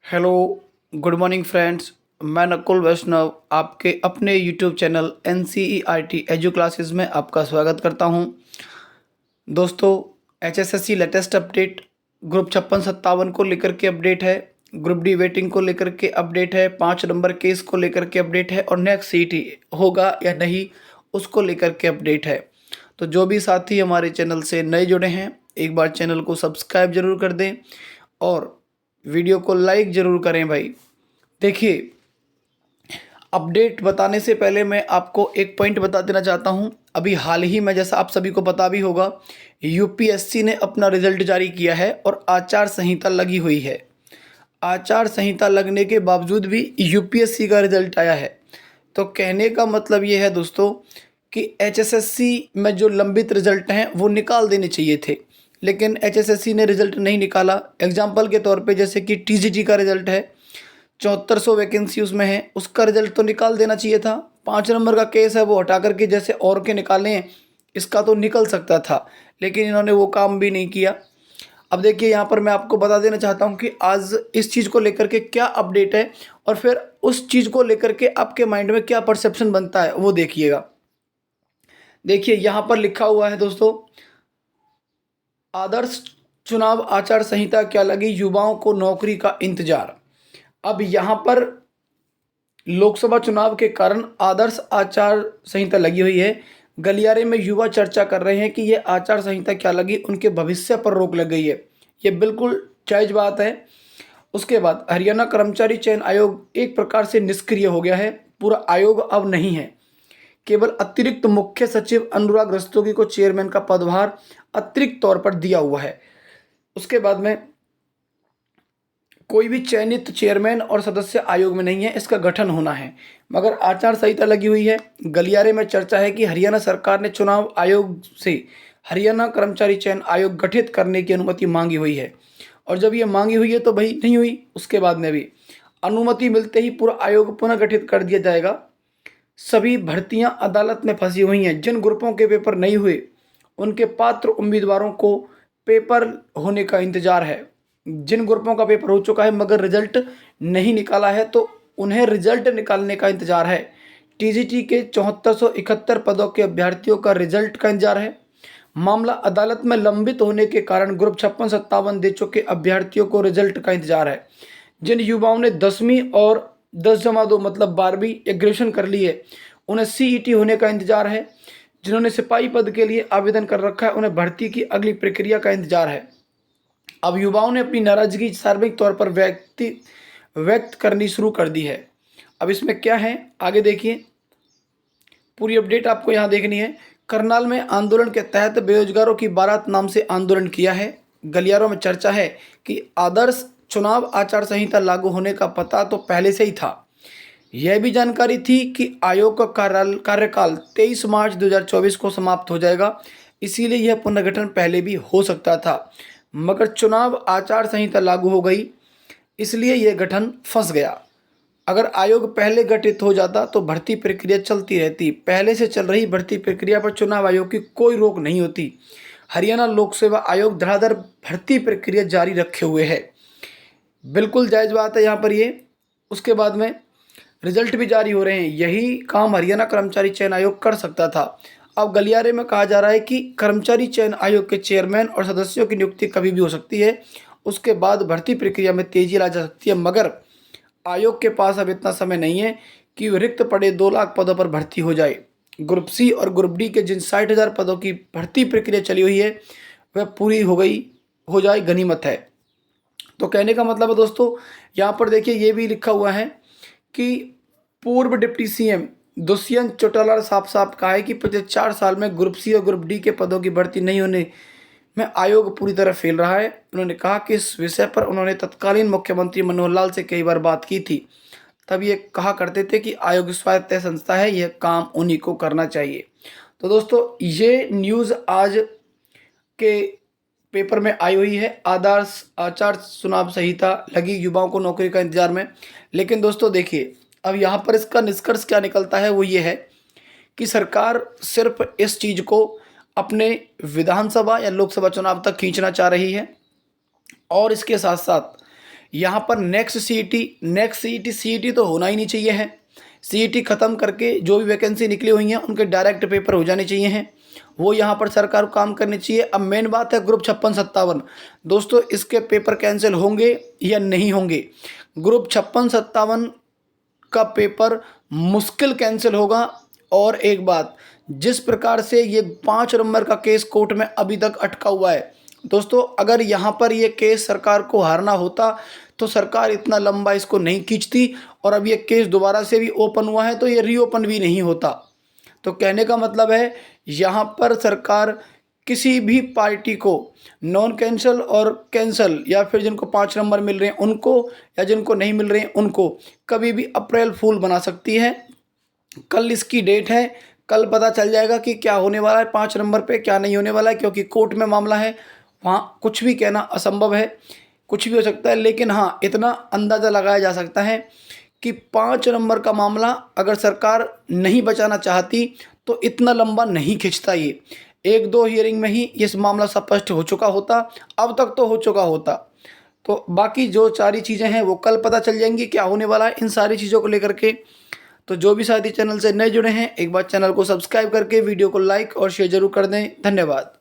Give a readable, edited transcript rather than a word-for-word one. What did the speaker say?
Hello, good morning friends. मैं नकुल वैष्णव आपके अपने YouTube channel NCERT edu classes में आपका स्वागत करता हूं। दोस्तों, HSSC लेटेस्ट अपडेट ग्रुप 5657 को लेकर के अपडेट है, ग्रुप डी वेटिंग को लेकर के अपडेट है, 5 नंबर केस को लेकर के अपडेट है और नेक्स्ट CET होगा या नहीं उसको लेकर के अपडेट है। तो जो भी साथी हमारे चैनल से नए जुड़े हैं, एक बार चैनल को सब्सक्राइब जरूर कर दें और वीडियो को लाइक ज़रूर करें भाई। देखिए, अपडेट बताने से पहले मैं आपको एक पॉइंट बता देना चाहता हूं। अभी हाल ही में, जैसा आप सभी को पता भी होगा, यूपीएससी ने अपना रिजल्ट जारी किया है और आचार संहिता लगी हुई है। आचार संहिता लगने के बावजूद भी यूपीएससी का रिजल्ट आया है। तो कहने का मतलब ये है दोस्तों कि एचएसएससी में जो लंबित रिजल्ट हैं वो निकाल देने चाहिए थे, लेकिन एचएसएससी ने रिजल्ट नहीं निकाला। एग्जाम्पल के तौर पे जैसे कि टीजीटी का रिजल्ट है, 7400 वैकेंसी उसमें है, उसका रिजल्ट तो निकाल देना चाहिए था। 5 नंबर का केस है, वो हटा करके जैसे और के निकाले हैं, इसका तो निकल सकता था, लेकिन इन्होंने वो काम भी नहीं किया। अब देखिए, यहाँ पर मैं आपको बता देना चाहता हूँ कि आज इस चीज़ को लेकर के क्या अपडेट है और फिर उस चीज़ को लेकर के आपके माइंड में क्या परसेप्शन बनता है वो देखिएगा। देखिए, यहाँ पर लिखा हुआ है दोस्तों, आदर्श चुनाव आचार संहिता क्या लगी, युवाओं को नौकरी का इंतजार। अब यहाँ पर लोकसभा चुनाव के कारण आदर्श आचार संहिता लगी हुई है। गलियारे में युवा चर्चा कर रहे हैं कि ये आचार संहिता क्या लगी, उनके भविष्य पर रोक लग गई है। ये बिल्कुल जायज बात है। उसके बाद हरियाणा कर्मचारी चयन आयोग एक प्रकार से निष्क्रिय हो गया है। पूरा आयोग अब नहीं है, केवल अतिरिक्त मुख्य सचिव अनुराग रस्तोगी को चेयरमैन का पदभार अतिरिक्त तौर पर दिया हुआ है। उसके बाद में कोई भी चयनित चेयरमैन और सदस्य आयोग में नहीं है, इसका गठन होना है। मगर आचार संहिता लगी हुई है। गलियारे में चर्चा है कि हरियाणा सरकार ने चुनाव आयोग से हरियाणा कर्मचारी चयन आयोग गठित करने की अनुमति मांगी हुई है, और जब ये मांगी हुई है तो भाई नहीं हुई। उसके बाद में भी अनुमति मिलते ही पूरा आयोग पुनः गठित कर दिया जाएगा। सभी भर्तियां अदालत में फंसी हुई हैं। जिन ग्रुपों के पेपर नहीं हुए उनके पात्र उम्मीदवारों को पेपर होने का इंतजार है। जिन ग्रुपों का पेपर हो चुका है मगर रिजल्ट नहीं निकाला है तो उन्हें रिजल्ट निकालने का इंतजार है। टीजीटी के 7471 पदों के अभ्यर्थियों का रिजल्ट का इंतजार है। मामला अदालत में लंबित होने के कारण ग्रुप 5657 दे चुके अभ्यर्थियों को रिजल्ट का इंतजार है। जिन युवाओं ने 10वीं और 10+2 मतलब 12वीं या ग्रेजुएशन कर ली है, उन्हें सीईटी होने का इंतजार है। जिन्होंने सिपाही पद के लिए आवेदन कर रखा है, उन्हें भर्ती की अगली प्रक्रिया का इंतजार है। अब युवाओं ने अपनी नाराजगी सार्वजनिक तौर पर व्यक्त करनी शुरू कर दी है। अब इसमें क्या है आगे देखिए, पूरी अपडेट आपको यहाँ देखनी है। करनाल में आंदोलन के तहत बेरोजगारों की बारात नाम से आंदोलन किया है। गलियारों में चर्चा है कि आदर्श चुनाव आचार संहिता लागू होने का पता तो पहले से ही था। यह भी जानकारी थी कि आयोग का कार्यकाल 23 मार्च 2024 को समाप्त हो जाएगा, इसीलिए यह पुनर्गठन पहले भी हो सकता था। मगर चुनाव आचार संहिता लागू हो गई, इसलिए यह गठन फंस गया। अगर आयोग पहले गठित हो जाता तो भर्ती प्रक्रिया चलती रहती। पहले से चल रही भर्ती प्रक्रिया पर चुनाव आयोग की कोई रोक नहीं होती। हरियाणा लोक सेवा आयोग धड़ाधड़ भर्ती प्रक्रिया जारी रखे हुए है। बिल्कुल जायज़ बात है यहाँ पर ये। उसके बाद में रिजल्ट भी जारी हो रहे हैं। यही काम हरियाणा कर्मचारी चयन आयोग कर सकता था। अब गलियारे में कहा जा रहा है कि कर्मचारी चयन आयोग के चेयरमैन और सदस्यों की नियुक्ति कभी भी हो सकती है। उसके बाद भर्ती प्रक्रिया में तेजी ला जा सकती है, मगर आयोग के पास अब इतना समय नहीं है कि रिक्त पड़े 2 लाख पदों पर भर्ती हो जाए। ग्रुप सी और ग्रुप डी के जिन 60,000 पदों की भर्ती प्रक्रिया चली हुई है वह पूरी हो जाए गनीमत है। तो कहने का मतलब है दोस्तों, यहाँ पर देखिए ये भी लिखा हुआ है कि पूर्व डिप्टी सीएम दुष्यंत चौटाला साफ साफ कहा है कि पिछले 4 साल में ग्रुप सी और ग्रुप डी के पदों की भर्ती नहीं होने में आयोग पूरी तरह फेल रहा है। उन्होंने कहा कि इस विषय पर उन्होंने तत्कालीन मुख्यमंत्री मनोहर लाल से कई बार बात की थी। तब ये कहा करते थे कि आयोग स्वायत्त संस्था है, यह काम उन्हीं को करना चाहिए। तो दोस्तों, ये न्यूज़ आज के पेपर में आई हुई है। आदर्श आचार चुनाव संहिता लगी, युवाओं को नौकरी का इंतजार में। लेकिन दोस्तों देखिए, अब यहाँ पर इसका निष्कर्ष क्या निकलता है वो ये है कि सरकार सिर्फ इस चीज़ को अपने विधानसभा या लोकसभा चुनाव तक खींचना चाह रही है, और इसके साथ साथ यहाँ पर नेक्स्ट सीईटी सीईटी तो होना ही नहीं चाहिए है। सीईटी ख़त्म करके जो भी वैकेंसी निकली हुई हैं उनके डायरेक्ट पेपर हो जाने चाहिए हैं, वो यहाँ पर सरकार को काम करनी चाहिए। अब मेन बात है ग्रुप 56-57, दोस्तों इसके पेपर कैंसिल होंगे या नहीं होंगे? ग्रुप 56-57 का पेपर मुश्किल कैंसिल होगा। और एक बात, जिस प्रकार से ये 5 नंबर का केस कोर्ट में अभी तक अटका हुआ है दोस्तों, अगर यहाँ पर ये केस सरकार को हारना होता तो सरकार इतना लंबा इसको नहीं खींचती, और अब ये केस दोबारा से भी ओपन हुआ है तो ये रीओपन भी नहीं होता। तो कहने का मतलब है यहाँ पर सरकार किसी भी पार्टी को नॉन कैंसल और कैंसल, या फिर जिनको 5 नंबर मिल रहे हैं उनको, या जिनको नहीं मिल रहे हैं उनको, कभी भी अप्रैल फूल बना सकती है। कल इसकी डेट है, कल पता चल जाएगा कि क्या होने वाला है 5 नंबर पे, क्या नहीं होने वाला है, क्योंकि कोर्ट में मामला है, वहाँ कुछ भी कहना असंभव है, कुछ भी हो सकता है। लेकिन हाँ, इतना अंदाज़ा लगाया जा सकता है कि 5 नंबर का मामला अगर सरकार नहीं बचाना चाहती तो इतना लंबा नहीं खिंचता। ये 1-2 हियरिंग में ही ये मामला स्पष्ट हो चुका होता, अब तक तो हो चुका होता। तो बाकी जो सारी चीज़ें हैं वो कल पता चल जाएंगी क्या होने वाला है इन सारी चीज़ों को लेकर के। तो जो भी साथी चैनल से नए जुड़े हैं, एक बार चैनल को सब्सक्राइब करके वीडियो को लाइक और शेयर जरूर कर दें। धन्यवाद।